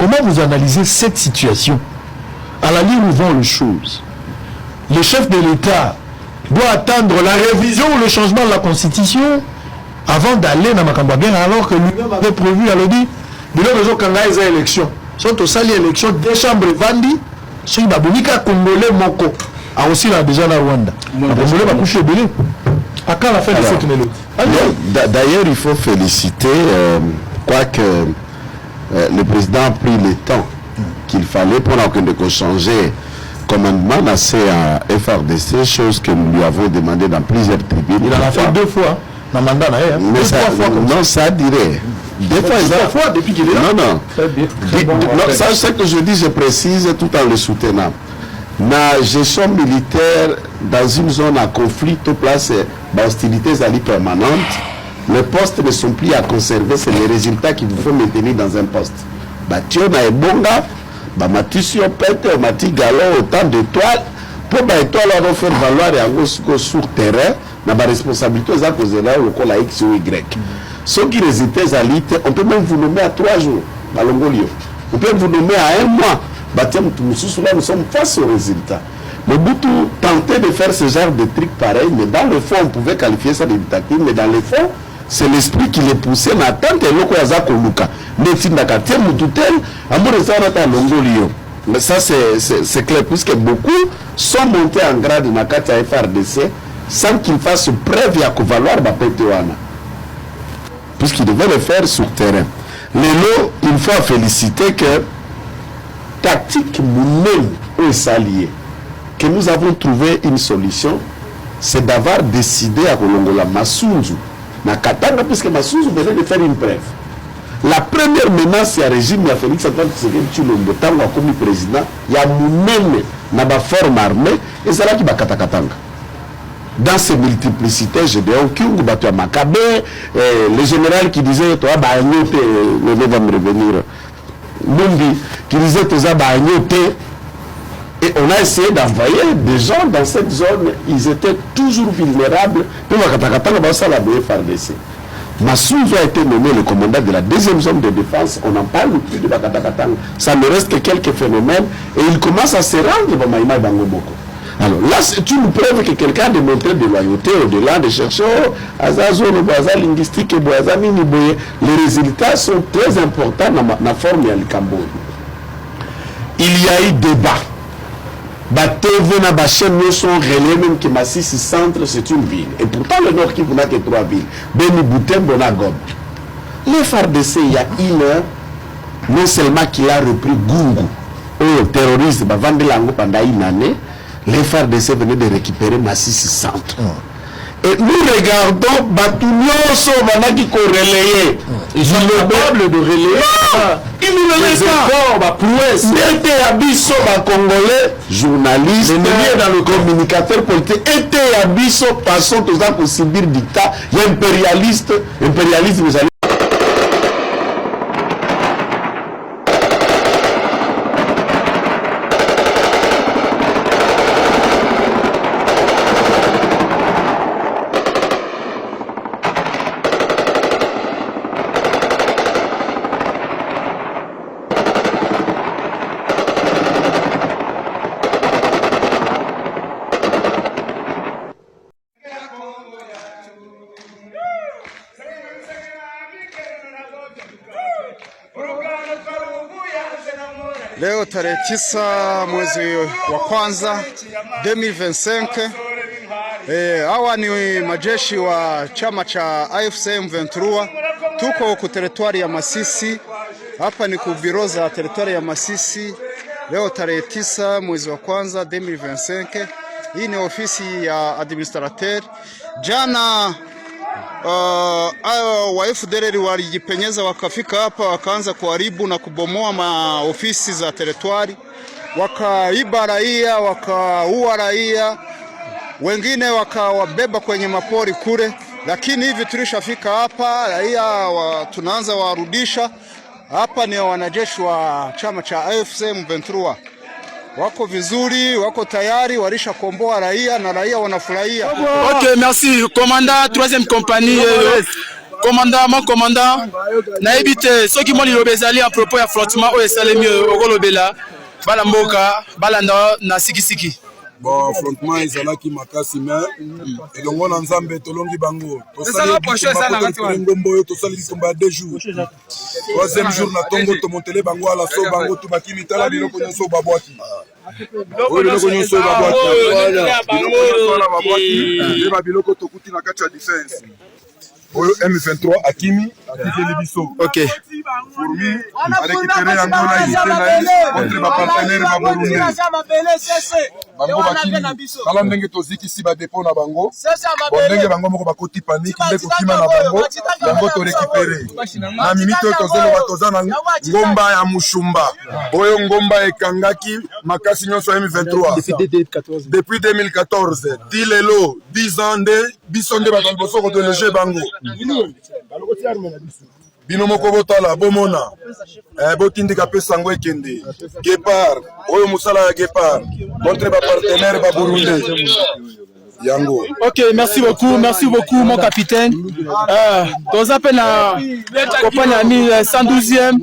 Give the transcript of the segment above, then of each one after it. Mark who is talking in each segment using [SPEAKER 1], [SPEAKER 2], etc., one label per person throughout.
[SPEAKER 1] Comment vous analysez cette situation? À la ligne où vont les choses, le chef de l'État doit attendre la révision ou le changement de la Constitution avant d'aller dans Makamba bien, alors que lui-même avait prévu à l'audit. Il y a des élections. Sont au sali élection des chambres vandi, sur Babonika Congolais Moko. A aussi là déjà la Rwanda. Congolais va coucher belé. À quand la fin de cette mélodie?
[SPEAKER 2] D'ailleurs, il faut féliciter, quoique le président a pris le temps qu'il fallait pour changer commandement dans FRDC, chose que nous lui avons demandé dans plusieurs tribunes.
[SPEAKER 1] Il en a fait 2 fois.
[SPEAKER 2] Mais ça dirait. Des fois, depuis qu'il est là. Non. Ça, ce que je dis, je précise tout en le soutenant. La gestion militaire dans une zone à conflit, toute place d'hostilités permanentes, les postes ne sont plus à conserver, c'est les résultats qu'il faut maintenir dans un poste. Batio na ebonga, Matisio Pete, Mati Galon, autant d'étoiles, pour l'étoile, on va faire valoir et sur terrain, dans la responsabilité, ça cause là, le la X ou Y. Ceux qui résistaient à l'IT, on peut même vous nommer à 3 jours, à Longolio. On peut vous nommer à 1 mois. Nous sommes face aux résultats. Le Boutou tentait de faire ce genre de trucs pareils, mais dans le fond, on pouvait qualifier ça de dictature, mais dans le fond, c'est l'esprit qui les poussait. Mais tant que l'on a Luka, mais si on a quartier Moututel, amour de ça, on a Longolio. Mais ça, c'est clair, puisque beaucoup sont montés en grade dans la FRDC sans qu'ils fassent preuve à valoir la PTOANA. Puisqu'ils devaient le faire sur terrain. Lélo, il faut féliciter que tactique nous-mêmes ou s'allier, que nous avons trouvé une solution, c'est d'avoir décidé à Kolongola Masunzu, na Katanga, puisque Masunzu venait de faire une preuve. La première menace, il y a régime, il y a Félix Antoine Tshisekedi Tshilombo, tant que comme président, il y a nous-mêmes, dans la forme armée, et c'est là qui va Katakatanga. Dans ces multiplicités, j'ai dit, Bato Makabe, le général qui disait, toi, le va me revenir. Lumbi, qui disait, toi, et on a essayé d'envoyer des gens dans cette zone, ils étaient toujours vulnérables. Puis, Masunzu a été nommé le commandant de la 2e zone de défense. On n'en parle plus de Bakatakatanga. Ça ne reste que quelques phénomènes et il commence à se rendre dans Maïma Bangomoko. Alors là, c'est une preuve que quelqu'un a démontré de loyauté au-delà de chercher linguistique et les résultats sont très importants dans la forme de Cambodge. Il y a eu débat. TV na Bachem sont relais même que Massissi centre c'est une ville. Et pourtant le Nord Kivu n'a que 3 villes. Beni Butembo na Goma. Le FARDC il y a une heure, non seulement qu'il a repris Gungu, au terrorisme, pendant une année, les FARDC venaient de récupérer Massissi centre. Et nous regardons Batunyoso Manaki ko relayer.
[SPEAKER 1] Ils sont capables de relayer.
[SPEAKER 2] Ils nous relaient pas. Était Abisso, Congolais, journaliste, dans le communicateur politique, était Abisso, passons tous ça pour subir dictat, il y a impérialiste, vous allez.
[SPEAKER 3] Leo tarehe 9 mwezi wa kwanza 2025, hawa ni majeshi wa chama cha AFC M23. Tuko ku teritwari ya Masisi. Hapa ni kubiroza teritwari ya Masisi. Leo tarehe 9 mwezi wa kwanza 2025. Hii ni ofisi ya administrateur. Jana wa FDLR walijipenyeza wakafika hapa wakaanza kuharibu na kubomoa maofisi za teritwari, wakaiba raia, wakaua raia, wengine wakawabeba kwenye mapori kule. Lakini hivi tulishafika hapa, raia tunaanza warudisha hapa. Ni wanajeshi wa chama cha AFC M23, wako vizuri, wako tayari, walishakomboa raia na raia wanafurahia.
[SPEAKER 4] Ok, merci. Commandant 3e compagnie. commandant nayebi te soki mo liloba ezali à propos ya flottement oyo esalemi okolobela bana mboka balanda na sikisiki.
[SPEAKER 5] Bon, affrontement ezalaki makasi mais elongo na nzambe tolongi bango ngombo tosali litomba ya 2 jours. 3e jour na tongo tomontele bango ala so bango tubaki mitala biloko nyonso babwaki biloko nyonso babwaki biloko tokuti na kati ya defense oyo M23 akimi atikeli biso.
[SPEAKER 4] Ok.
[SPEAKER 5] Fourmi a récupéré yango na unité na ye contre ba partenaire ba Burundi. Bango bakimi kala ndenge tozikisi ba dépôt na bango. Ndenge bango moko bakoti panique nde kokima na bango yango to récupérer. Na minute oyo tozoloba toza na ngomba ya mushumba. Oyo ngomba ekangaki makasi nyonso M23 depuis 2014 tilelo 10 ans de biso nde bato liboso kotoleje bango. Bino moko botala bomona botindika pe sango ekende Gepard oyo musala ya Gepard contre ba partenaire ba Burundi yango.
[SPEAKER 4] Ok, merci beaucoup mon capitaine. Toza pe na compagnie ami 112e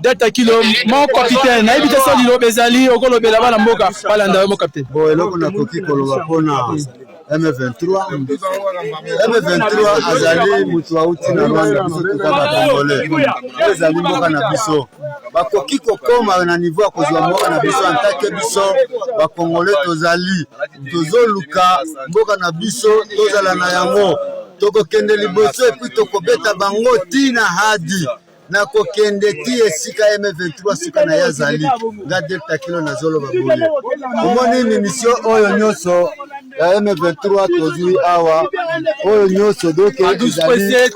[SPEAKER 4] Delta Kilo mon capitaine nayebi te so liloba ezali okolobela bana mboka balanda mon capitaine.
[SPEAKER 6] Bon eloko na koki koloba pona M23 azali mutu auti na Rwanda biso tukaka Congolais ezali mboka na biso bakoki kokoma na niveau ya kozwa mboka na biso antake biso bakongolais tozali tozoluka mboka na biso tozala na yango tokokende liboso epuis tokobeta bango tina hadi na kokende ti esika M23 sika na yazali nga Delta Kilo na zolo babole omoni ni mission oyo nyonso ya M23 tozui awa oyo nyonso doke ezali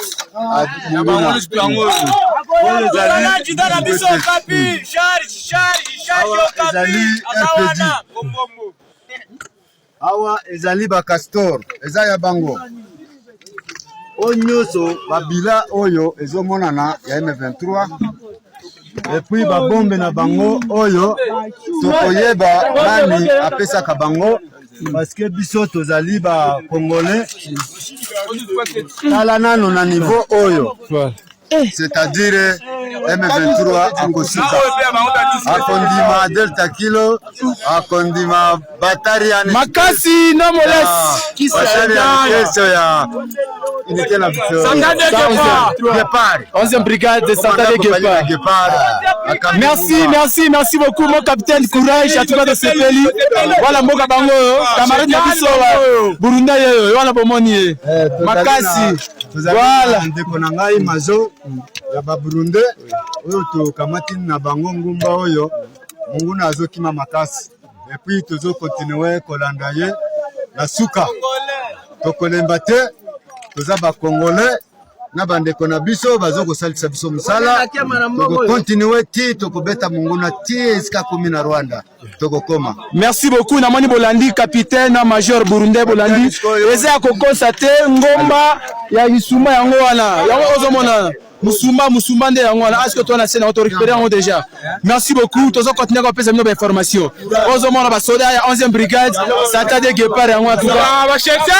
[SPEAKER 6] awa ezali ba castor eza ya bango oyo nyonso babila oyo ezomonana ya M23 epuis babombe na bango oyo tokoyeba nani apesaka bango parce que biso tozali ba Congolais tala nano na niveau oyo c'est-à-dire M23 akosika akondima Delta Kilo akondima Batarian
[SPEAKER 4] makasi no molesi
[SPEAKER 6] kisaiso ya unité na Gepard
[SPEAKER 4] 11e brigade de Santa de Gepard. Merci beaucoup mon capitaine, courage à tout le monde de Sepeli. Voilà mboka bango camarade na biso Burundi yo wana bomoni makasi voilà
[SPEAKER 6] ndeko na ngai mazo ya ba Burundi oyo to kamati na bango ngumba oyo mungu na azokima makasi et puis tozo continuer kolanda ye na suka tokolemba te toza ba Congolais na bandeko na biso bazoko salisa biso musala toko continuer ti tokobeta mungu na ti esika komi na Rwanda tokokoma.
[SPEAKER 4] Merci beaucoup na moni bolandi capitaine na major Burundi bolandi eza ko constater ngomba ya isuma yango wana yango ozomona musumba nde yango wana est-ce que toi na scène auto récupérer en déjà. Merci beaucoup tozo continuer ko pesa mino information ozomona ba soldat ya 11e brigade Santa de Gepard yango atuka ba chetia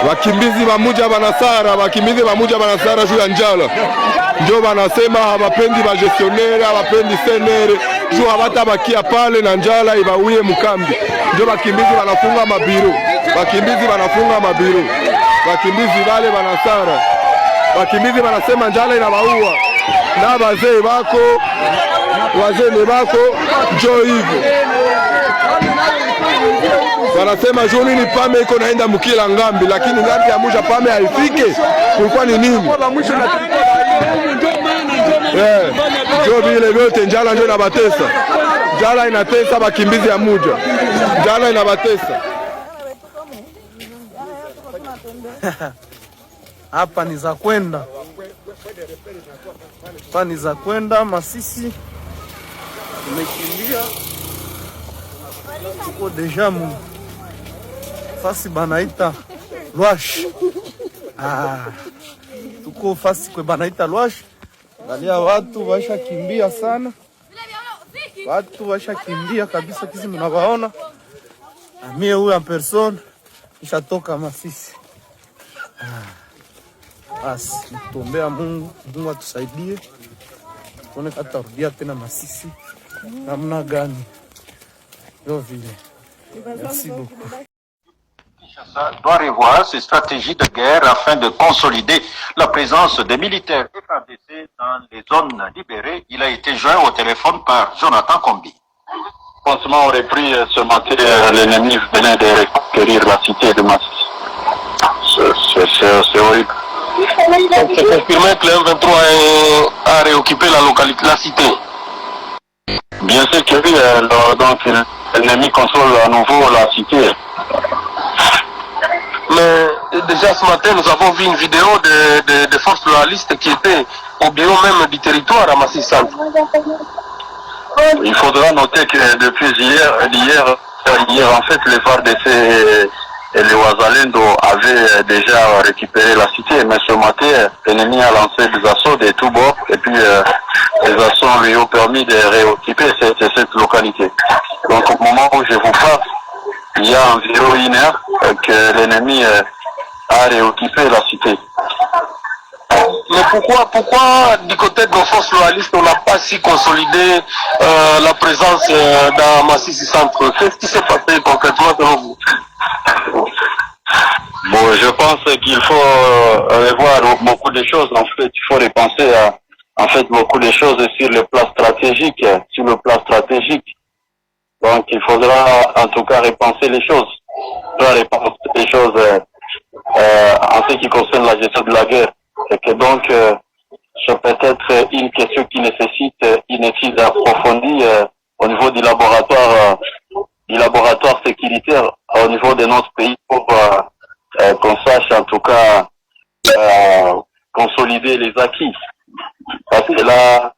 [SPEAKER 5] wakimbizi bamuja banasara juu ya njala njo banasema habapendi ba gestionnaire habapendi senere juu habatabakia pale na njala ibauye mukambi njo bakimbizi banafunga mabiru bakimbizi bale banasara bakimbizi banasema njala inabaua na bazee bako njo hivyo wanasema joni ni pame iko naenda mukila ngambi lakini ngambi ya muja pame haifike kulikuwa ni nini jo vile vyote njala ndio inabatesa njala inatesa bakimbizi ya muja njala inabatesa
[SPEAKER 7] hapa ni za kwenda Masisi tumekimbia tuko deja mu fasi banaita Lwash tuko fasi kwe banaita Lwash ngalia watu washa kimbia sana kabisa kisi mnawaona na mie huyu en person nishatoka Masisi Basi tuombea Mungu, Mungu atusaidie tuone atarudia tena Masisi namna gani. Ndio vile. Merci beaucoup.
[SPEAKER 8] Kinshasa doit revoir ses stratégies de guerre afin de consolider la présence des militaires FARDC dans les zones libérées. Il a été joint au téléphone par Jonathan Kombi.
[SPEAKER 9] Franchement, on aurait pris ce matin, l'ennemi venait de reconquérir la cité de Masisi. C'est horrible. Donc c'est confirmé que le M23 a réoccupé la localité, la cité. Bien sûr que oui, donc l'ennemi contrôle à nouveau la cité. Mais déjà ce matin, nous avons vu une vidéo de forces loyalistes qui étaient au bureau même du territoire à Masisi Centre. Il faudra noter que depuis hier en fait, les FARDC et les Ouazalendo avaient déjà récupéré la cité, mais ce matin, l'ennemi a lancé des assauts de tous bords, et puis les assauts lui ont permis de réoccuper cette localité. Donc au moment où je vous parle, il y a environ une heure que l'ennemi a réoccupé la cité. Mais pourquoi du côté de nos forces loyalistes, on n'a pas si consolidé la présence dans Masisi Centre? Qu'est-ce qui s'est passé concrètement selon vous? Bon, je pense qu'il faut revoir beaucoup de choses. En fait, il faut repenser à beaucoup de choses sur le plan stratégique. Donc, il faudra en tout cas repenser les choses. En ce qui concerne la gestion de la guerre. Et que donc, c'est peut-être une question qui nécessite une étude approfondie au niveau du laboratoire sécuritaire au niveau de notre pays pour qu'on sache en tout cas consolider les acquis. Parce que là,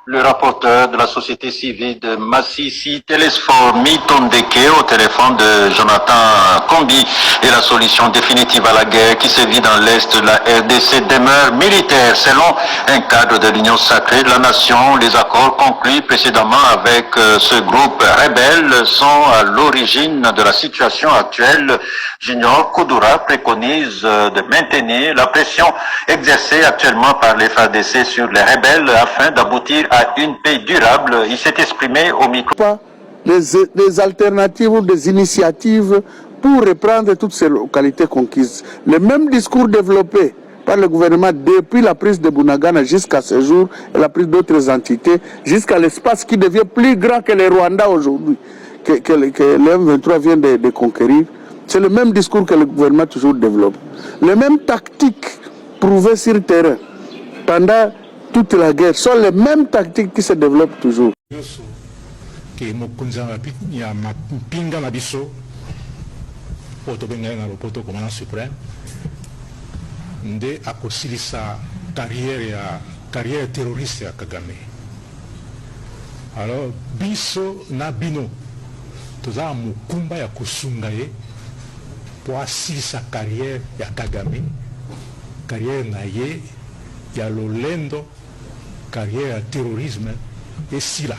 [SPEAKER 8] Le rapporteur de la société civile de Masisi, Télésphore Mitondeke, au téléphone de Jonathan Kombi, et la solution définitive à la guerre qui sévit dans l'Est de la RDC demeure militaire. Selon un cadre de l'Union sacrée de la nation, les accords conclus précédemment avec ce groupe rebelle sont à l'origine de la situation actuelle. Junior Koudoura préconise de maintenir la pression exercée actuellement par les FARDC sur les rebelles afin d'aboutir à une paix durable. Il s'est exprimé au micro.
[SPEAKER 2] Des alternatives ou des initiatives pour reprendre toutes ces localités conquises. Le même discours développé par le gouvernement depuis la prise de Bunagana jusqu'à ce jour et la prise d'autres entités, jusqu'à l'espace qui devient plus grand que le Rwanda aujourd'hui, que le M23 vient de conquérir. C'est le même discours que le gouvernement toujours développe. Les mêmes tactiques prouvées sur le terrain pendant toute la guerre sont les mêmes tactiques qui se développent toujours.
[SPEAKER 10] Carrière terroriste à Kagame. Alors, biso na bino, toza mukumba ya kusungaye pour assister sa carrière ya Kagame, carrière naye ya lolendo, carrière ya terrorisme et sila.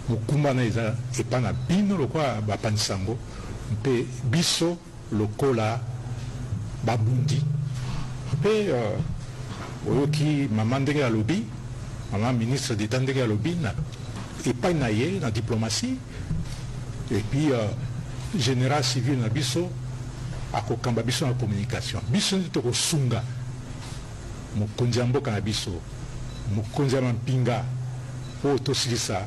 [SPEAKER 10] Mukumba na eza epana bino lokwa bapanisango, mpe biso lokola babundi. Mpe oyoki maman ndenge ya lobi, maman ministre d'État ndenge ya lobi na epai na ye na diplomatie, et puis général civil na biso akokamba biso na communication. Biso nde tokosunga mokonzi ya mboka na biso, mokonzi ya mampinga oyo tosilisa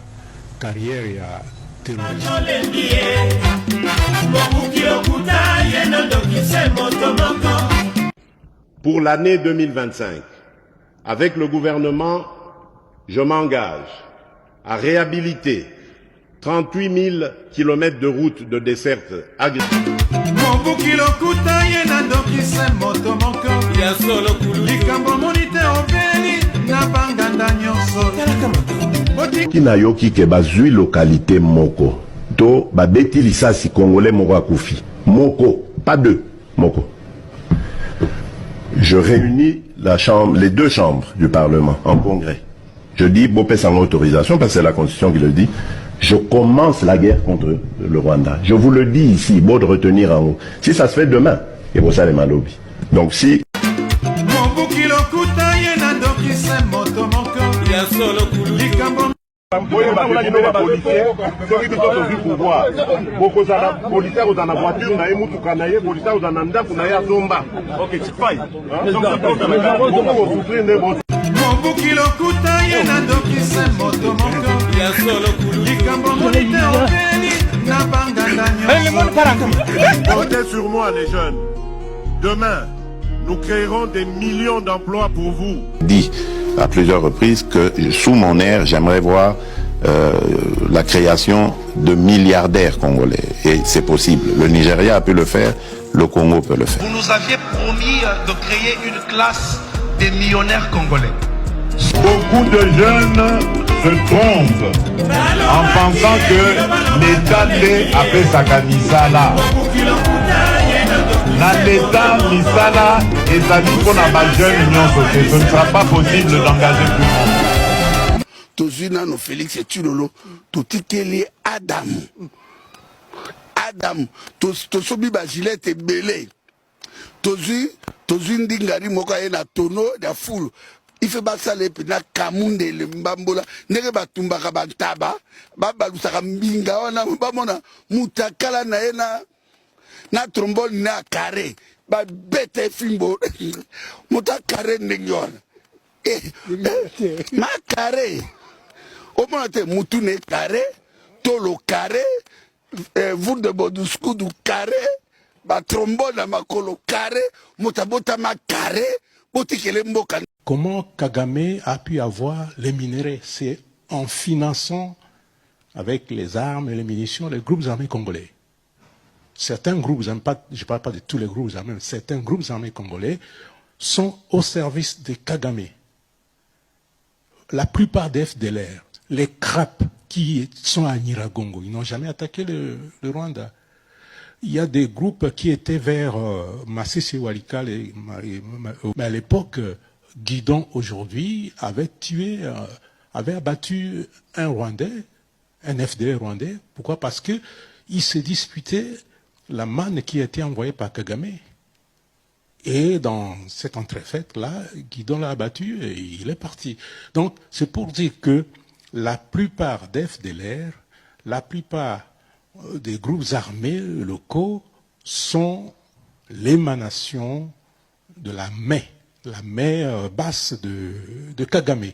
[SPEAKER 10] carrière ya terrorisme.
[SPEAKER 11] Pour l'année 2025, avec le gouvernement, je m'engage à réhabiliter 38 000 km de routes de desserte agricole.
[SPEAKER 12] Kinayoki ke bazui localité moko to babeti lisasi congolais moko akufi moko, pas deux, moko. Je réunis les deux chambres du Parlement en congrès. Je dis, Bopé sans autorisation, parce que c'est la Constitution qui le dit, je commence la guerre contre le Rwanda. Je vous le dis ici, beau de retenir en haut. Si ça se fait demain, Et pour ça, les malobis. Donc si...
[SPEAKER 11] Comptez sur moi, les jeunes. Demain, nous créerons des millions d'emplois pour vous.
[SPEAKER 2] Dit à plusieurs reprises que sous mon ère, j'aimerais voir la création de milliardaires congolais. Et c'est possible. Le Nigeria a pu le faire, le Congo peut le faire.
[SPEAKER 13] Vous nous aviez promis de créer une classe des millionnaires congolais.
[SPEAKER 11] Beaucoup de jeunes se trompent en pensant que l'État a fait sa camisala. L'État misala et ça dit qu'on a ma jeune union sociale. Ce ne sera pas possible d'engager tout le monde.
[SPEAKER 14] Tozuna no Félix et Tulolo, totikeli Adam. Adam, tosobi ba Gillette belé. Tozu ndingari moko na tono da fulu. Ife basale pina kamunde le mbambola ndenge batumbaka bantaba babalusaka mbinga wana bamona mutakala na ena na trombone na carré ba bete fimbo muta carré ndengona ma carré au moins te mutu ne carré tolo carré vous de bodusku du carré ba trombone makolo carré mutabota ma carré botikele mboka.
[SPEAKER 10] Comment Kagame a pu avoir les minéraux? C'est en finançant avec les armes et les munitions les groupes armés congolais. Certains groupes, je ne parle pas de tous les groupes armés, mais certains groupes armés congolais sont au service de Kagame. La plupart des FDLR, les CRAP qui sont à Nyiragongo, ils n'ont jamais attaqué le Rwanda. Il y a des groupes qui étaient vers Masisi Walikale, mais à l'époque, Guidon aujourd'hui avait abattu un Rwandais, un FDL rwandais. Pourquoi? Parce que il se disputait la manne qui a été envoyée par Kagame. Et dans cette entrefaite-là, Guidon l'a abattu et il est parti. Donc, c'est pour dire que la plupart des FDLR, la plupart des groupes armés locaux sont l'émanation de la main basse de Kagame.